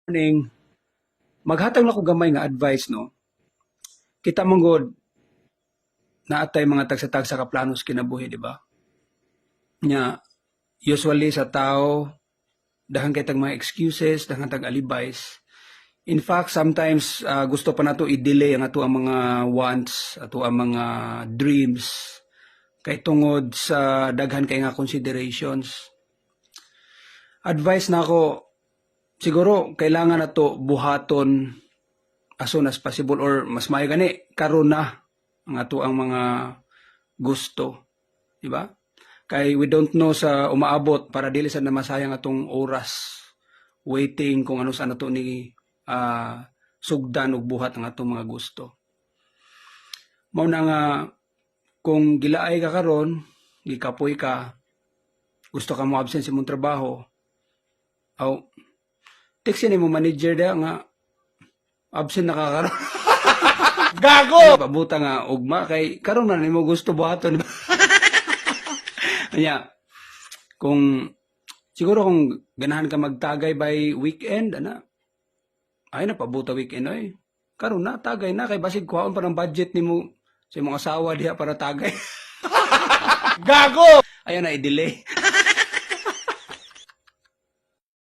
Morning. Maghatag lang ko gamay nga advice, no? Kita mong god naatay mga tagsa-tagsa ka planos kinabuhi, di ba? Nya, usually sa tao, dahan kay tag mga excuses, dahan tag alibays. In fact, sometimes gusto pa nato i-delay ang ato ang mga wants, ato ang mga dreams, kay tungod sa daghan kay nga considerations. Advice na ako, siguro kailangan na to buhaton as soon as possible or mas maayo gani karon na ang ato ang mga gusto, di ba? Kay we don't know sa umaabot para dili sa namasayang atong oras waiting kung ano sa nato ni sugdan og buhat ang atong mga gusto. Mao na nga kung gilaay ka karon, gikapoy ka, gusto ka mo absent sa imong trabaho, aw text ni mo manager da nga absent na ka karon. Gago! Pabuta nga ugma kay karon na nimo gusto buhaton. Anya, kung siguro kung ganahan ka magtagay by weekend, ana, ay na pabuta weekend ay. Karon na tagay na kay basig kuhaon pa ng budget nimo sa imong asawa diha para tagay. Gago! Ayan na i-delay.